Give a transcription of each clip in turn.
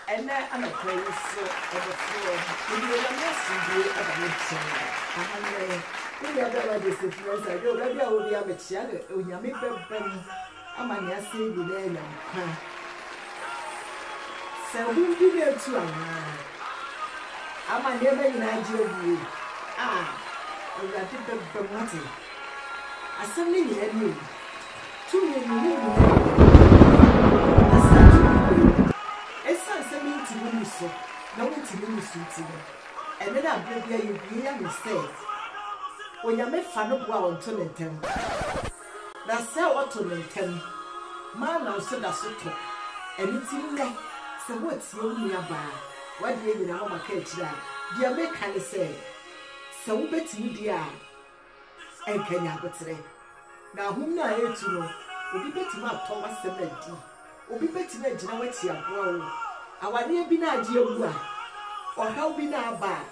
and I'm a place of the floor. You will not see about it. We are very disciplined. I don't know whether we are a shadow. We are making I'm a nasty lady. So who did you to I'm a never in Nigeria. We are different from what I suddenly had you. 2 million. Esa me to me so. No one to me so. And then I bring you be and say, when you make fun of our totem. That's how totem. Man, I said that's so. And it's in there. So what's your nearby? What do you know my catch that? The American say, so bet you dear. And can you have it? Now, whom I hate to know, will be betting up Thomas Sementi, will be betting a generation abroad. Our near Binagia, or how be now bad.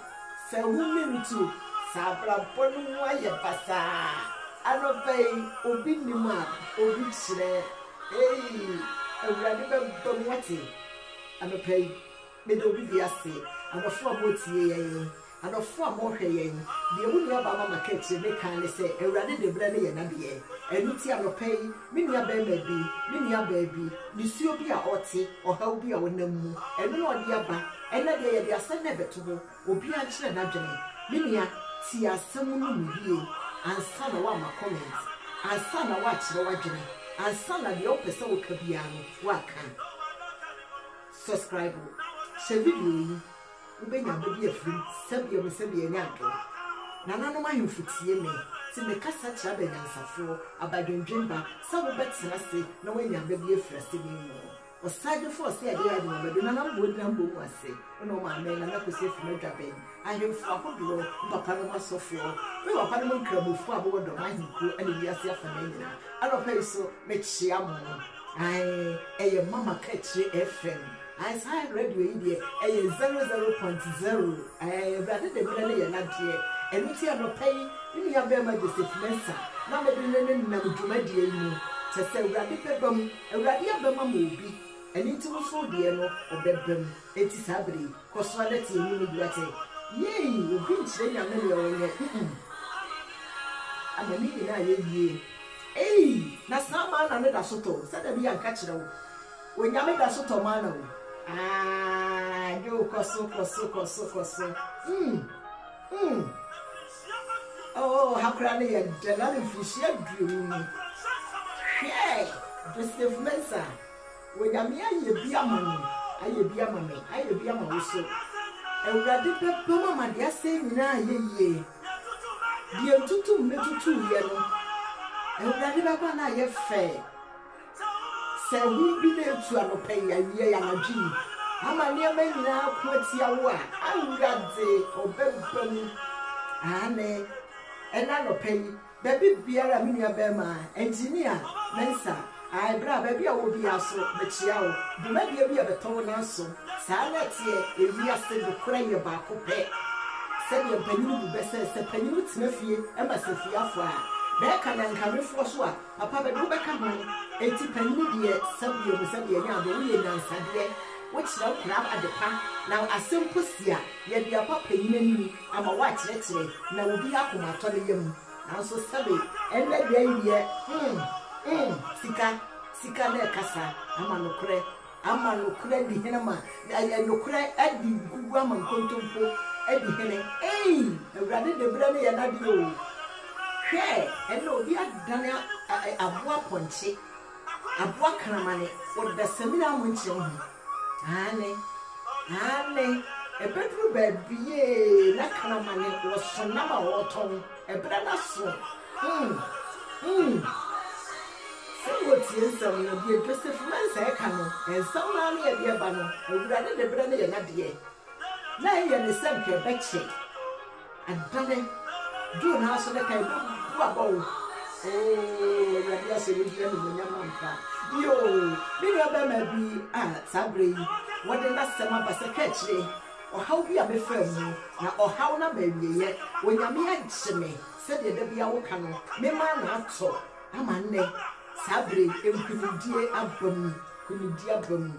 So, whom to Sabra Bonwaya Passa. I don't pay, or be Nima, or be Sre. Hey, a radical Bonwati. I'm a pay, middle with the assay, and a four boats. And of 4 more haying, the only Obama kitchen may kindly say, a rather de brandy and Abie, and it's your pay, Minia baby, Lucubia Orti, or how be our name, and no idea back, and that they are sent never to go, or be answered an abject. Minia, see us someone with you, and son of my comments, and son of watch the wagon, and son of the open soul cabiano, what can subscribe, shall we? Ubenya baby afrim sabi o sabi enyanto na nanu mahim futie me ti me kasa kira be nyansafo abadwendwemba sawo betena se na wanya baby afrase ni mo o side force e dey ade no na nambo nambo wase no ma me na nakosi afim adwaben ahemfo akodoro papa no masofo we papa no nkramufu abo do mahinku ani wiase afana nyina alopai so me chia mo ai eye mama kachi FM I said radio idea a 00.0. I rather the millennium not here. And it's here no pay. We have very much disciplinesa. Now the millennium number to my dear you. To say rather pebble, a radio bema movie. And it's also dear no or bedroom. It is habri. Cosmality in you. Yea, you been saying a million. I'm a million ye. Hey, that's not man another soto. Said I be uncatchable. When you make a soto mano. You koso. Oh, how cranny and Janelle fish drew me. Hey, Joseph Mensa. When you be a man, I be a mammy, I be a mouse. And rather papa, my dear, saying, ye. Dear tutu, little 2 yellow. And rather one I have fair. Say we be there to pay a year and a G. I'm a near man now, quits your work. I'm Gadze or Bebum. Anne, and I don't pay. Baby, be a minia bema, engineer, Mensa. I bra baby, I will be a so, but chiao. The maybe a bit of a tone also. Silence here, if we are still the crying about Cope. Send your penny best, the penny with Smithy, and my Sophia fire. Back and come for sure. A papa go back home. 80 penny dear, some years and Sadia, which now crab at the park. Now a simple seer, yet the papa in I'm a white next day. Now will be up on my tollium. Now so savvy, and let the idea. Sika ne kasa. I'm a look the henama. I look at the good woman contempo at the henny. Eh, rather the brandy and adio. Hey, and no, we had done a boa ponche, a boa caramane, what the seminar mentioned. Anne, a bedroom bed, be that caramane was so number or tongue, a brother son. Say what's in some of the Joseph Mansacano, and some money at the Abano, and rather the brandy and adia. Now you understand her back shake. And done it. Do now so that I do. Oh, I say you hear me, yo, big up be Sabri. What the last summer was a catch day, or how we are befriending, or how na baby yet, when you mean me, said the Debbie Cano, me man not so. I'm a ne, Sabri, and couldn't dear abum, couldn't dear bum.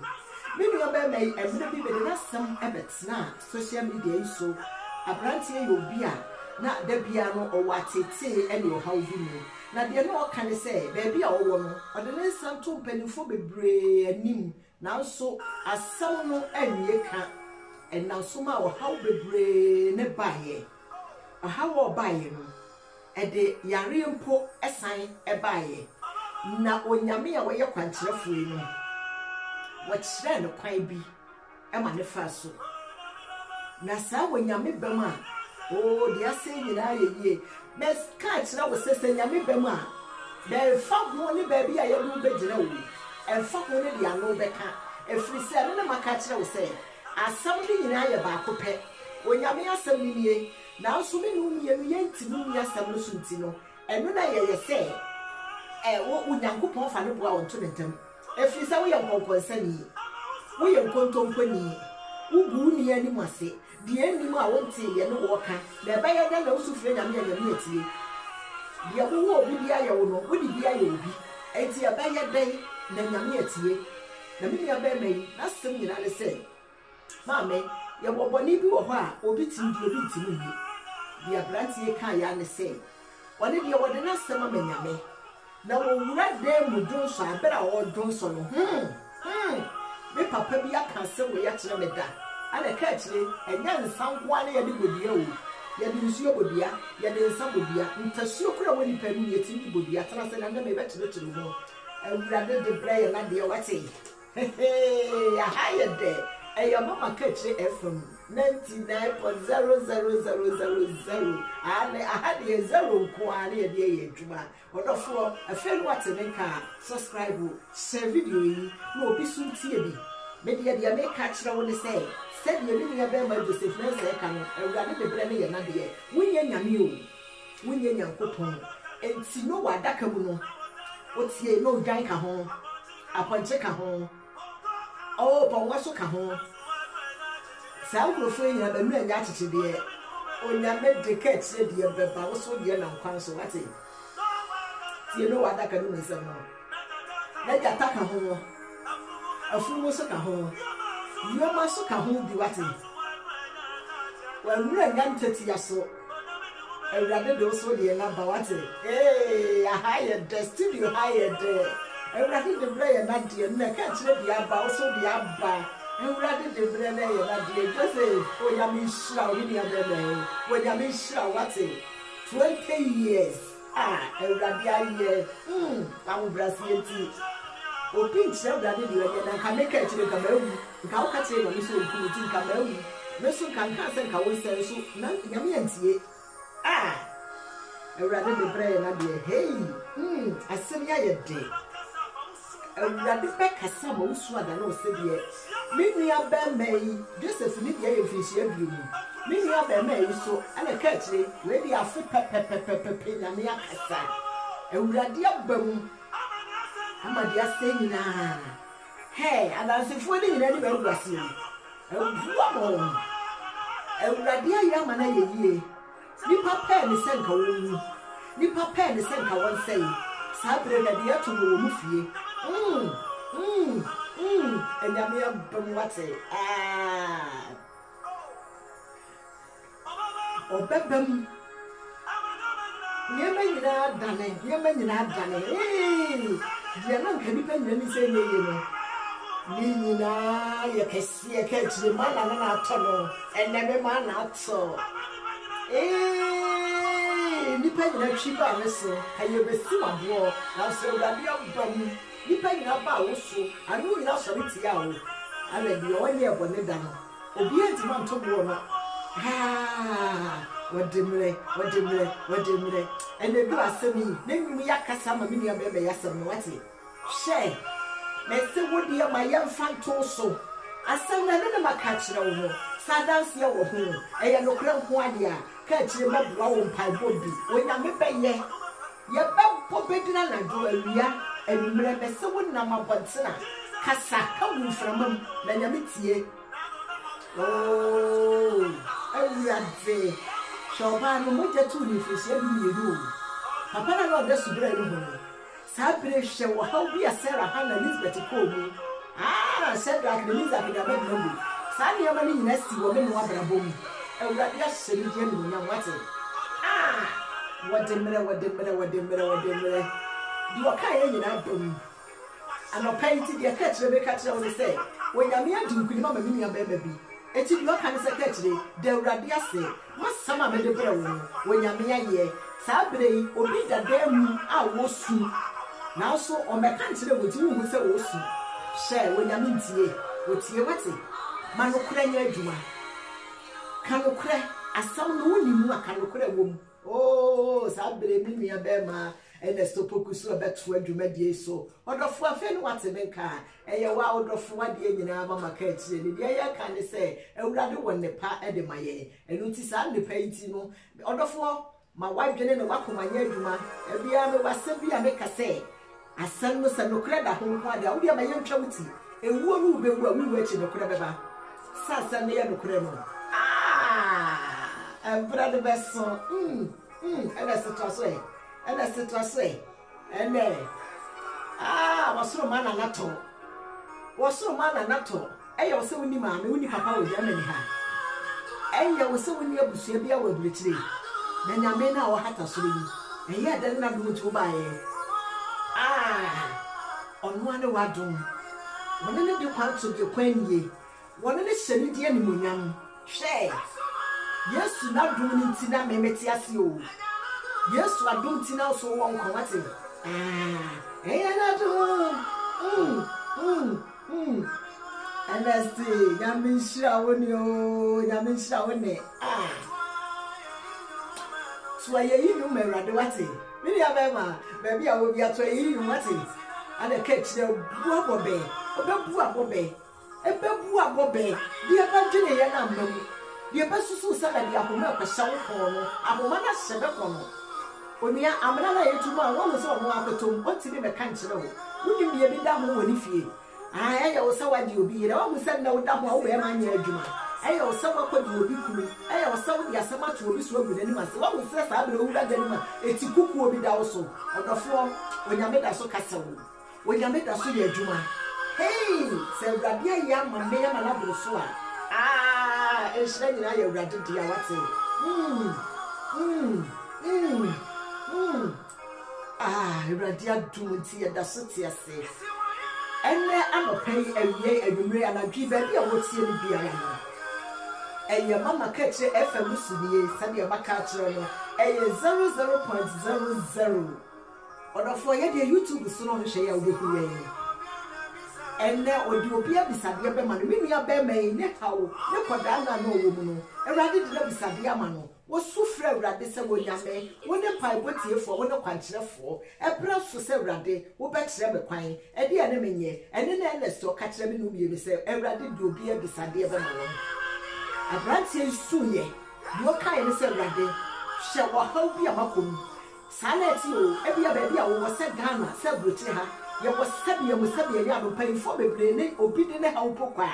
Many of them may and maybe there some habits now, social media so a branch will be not the piano or what it say and your how you know. Now, they know what can I say, baby, or woman, or the next some two penny for be brave and nim. Now, so as some no and ye can't, and now somehow how be brave ne buy ye. A how or buy you, and the Yarian po a sign a buy ye. Now, when Yamia where your country of free. What's then a quite be a manifesto. Nasa when Yami Bema, oh, they are saying in a ye, best catch that was saying Yami Bema. They found only baby I am no and found only the no becker. If we said, no, my catch will say, as something in a back pet, when Yami has some million, now so many and to me as some Lucentino, and when I say, what would Yanko Pon and go on to them? If you say we are concerned, we are contemplating. Who grew near any mercy? The enemy I won't see and walker. The buyer then also friend and meet. The other will be the Iono, would be Iobi. It's a buyer day, then Yamiati. The Minia Beme, that's something I say. Mammy, your Bonibu or her, or beating you to me. The Abranti Kayan say. One of your ordinary summer men. Now, right there, we don't so I better all don't so. Me papa be a cancer way at the meda. And a catch me, and then some one year would be old. Yet you see would be a, yet in some would be a, and Tasukra when you pay me a thing would be a transit under me better to the moon. And rather the play and the what's it. Hey, a higher day. And your mama catch it from 99.00000. And I had a 0 quantity a day. Or therefore, a fair what's in car. Subscribe, share video, no be soon TV. Maybe I may catch the one they say. Said you living a bear by Joseph Nelson, and rather the brandy and Nadia. Winning your mule, winning your coupon. And see no what Dakamuno. What's ye no jank a home? Upon check a home. Oh, but what's a home? Some will free a new attitude there. When I met the cat, said the other, but also the young council. What's it? You know what I can do is a no. Let you attack a home. A fool was a home. You must a home be what? Well, we are young 30 years so. I rather do so the number what? Hey, I hired the studio hired there. I rather the brain and the can't let the abba also the abba. And rather the brain and the Joseph. Oh, Yamisha, when Yamisha, what's it? 20 years. Ah, Radia, I'm Brazilian tea. O pink self that did you and can make it to the Cameroon. How can say when you so good in Cameroon? No so can cast and can say so, none Yamian. Ah, I rather the brain and the hey, I said a day. A rather back has some old sword and no said yet. Maybe a band may just a familiar fish every many of them may so and a catch ready a foot pepper and a cassa. And we are dear bone. I'm a dear saying now. Hey, and I say for the any well was you. And we are dear young man a year. Nippa pen is sent home. Nippa pen is sent one say. Sabre the dear to Mufie. And Yamia Bumwate. Ah. Or Bebem. Yemen done it, Yemen done it. Eh, the young can depend on say, Nina, you can see a catch the man and not tunnel, and never man not so. Eh, depending on cheap and so, and you be still a war, now so that you're bum. Depending on also, I know you're not solid out. I let you all year when they're done. Obedient man to warm. Ah, what dimly, and the glass of me, name me a Cassama Minia baby, yes, and what's it? Share. Mr. Woody, my young fan torso. I said, I don't know my catch no. Sadance your home, and no crown quadia, catch your blow pie body. When I'm a baby, you're about popping and do a rear, and remember someone number one sinner. Cassa, come from him, Benamitier. Oh, I will say, Chopin, no matter to me for saving you. Papa, I know this bread. Sabre shall how be a Sarah Hannah Elizabeth Coby. Shadrach, the Mizak, the Abednego. Sani amani nyinasi wo me no abrabom. Awurade ahye ne die no nya wate. Wademre. Di oka ye nyina dom. Anopai ti de ka kire wo say, when ya me adu nkuni mama me nua beba bi. Eti di oka ne se ka kire, de awurade ase. Masama me de bra wo. When ya me aye, saa bere yi obi dada mu a wo su. Na so o me ka kire wo ti hu se wo su. She when ya me ntie, wo tie wate. Manokura nya adwuma kanokura asam no woni mu akanokura wom sabere mi nua be ma ene stopokusu obeto adwuma die so odofo afa no wate menka eye wa odofo wade nyina ba maka akire ne die ya ka ne se awurade wonne pa ede maye enu ti sa ne pa iti no odofo ma wadwene ne wakomanya adwuma ebia me wasem bia meka se asam no sanokura da ho ho ade awudi amaye ntwa wuti ewuo no ubewu a wiwu achi nokura beba sasa ne ya nokura no embra de beso ela situaso ene wasoro mana nato eya wose woni maame woni papa wo jama ni ha eya wose woni abusua bia wo abretire na nyame na wo hata soro yi eya de na do tu ba ye onu ane wadom wona ne de kwanto de kwanye wona ne hyeni de animonyam hwe Yesu na dum ni ntina memeti ase o Yesu adum ntina so wo nkwate eya na dum anasti nyamishira woni so aye yi no merade wate mi ya be ma baby a wo bi ato yi no wate ana kechire bu abobe di aba dwene ye na mamu di aba susu sala di akoma akwasawo kono akoma na sebe kono onia amana na yetumu a wo so wo akotom ontimi me kan kire wo wudi bi bi da ho woni fie ya wo sa wadi obi yere wo musa na wo da ho wo be ma nya adwuma ya wo sa wakodi obi kunu ya wo sa wo di asama to obi so agu nani ma se wo musa sa abere owura gani ma etikuku obi da wo so odofo onyame da so kasa wo onyame da so ye adwuma hey se rabia ya mame ya malabro so ehira nyina ya urade dia wate urade adum ti ya da so ti ase ene anopai awie adwumre anadwi ba bia wotie ni bia ya no eye mama ka kire FM sunie sade ya maka kire no eye 00.00 odofo ye de YouTube so no hwe ya obehu ye ene odi obi abisade be ma no menu ya be mai ne hawo ne koda na no wo mu no ewrade de abisade ama no wo sufre ewrade se wo nyame wo ne pai botiefo wo ne kwankyerefo ebra so se ewrade wo be kire be kwan e de ene menye ene na ene so ka kire me no biye se ewrade de obi abisade be ma no abrantie suye wo kai ne se ewrade hye wo hawo bi amakom saneti o ebia ba bia wo se Ghana se brochi ha ye wo sabi ya no painfo bebre ne obi de ne hawo pokwa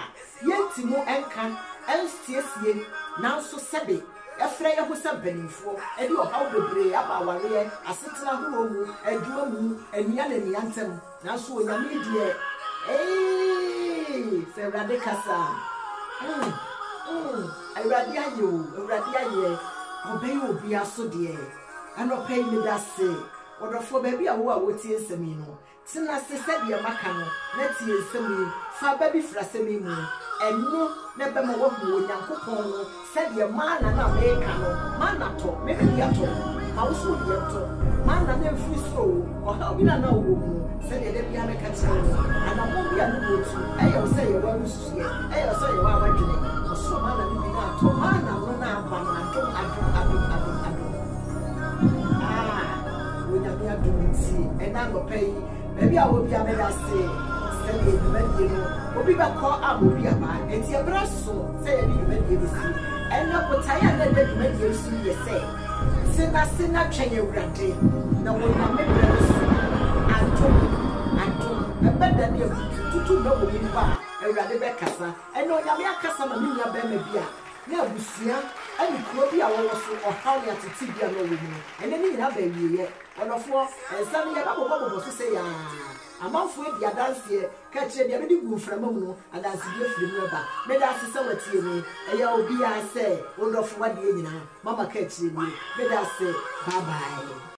yenti mu enka enstiesie nanso sabi efre ye ho sabanifo e de hawo bebre aba ware asetena ho mu adwuma mu ania na nia ntem nanso onyame die se rade kasa awrade aye obey obi aso de anopai me dase odofo baby a wo a wotie nsemi no tina se sabi maka no na tie nsemi fa baby frasemi mu eno na be mo wo onyankopon no sabi mana na meka no mana to me bi ato ma wo so bi ato mana na mfi so o ha obi na na wo mu sabi de bia meka tire no ana mo bia no wotu eyo se ye wa rusuye eyo se ye wa wadwene o so mana ni bi na to mana no na aba na adom ya dunti ena go pay baby a wo bia me da se se be di no obi ba ko abobi aba enti e braso se ye di di si ena potaya na de di si ye se sina twenye urade na wo na me braso ato ebeda de tutu na wo ni ba urade be kasa ena onya me akasa ma mi nya ba ma bia na abusia ani kuro bi a wo so ohaw ya titi bia no wo mu ene ni nyina ba wiye odofo ensam ye ba bobo so se ya amanfo edi adanse ka kire dia bedi gu mframa mu no adanse bi afiri mu ba me da se watie ni eya obi a se wondofo wade nyina mama ka kire ni me da se bye bye.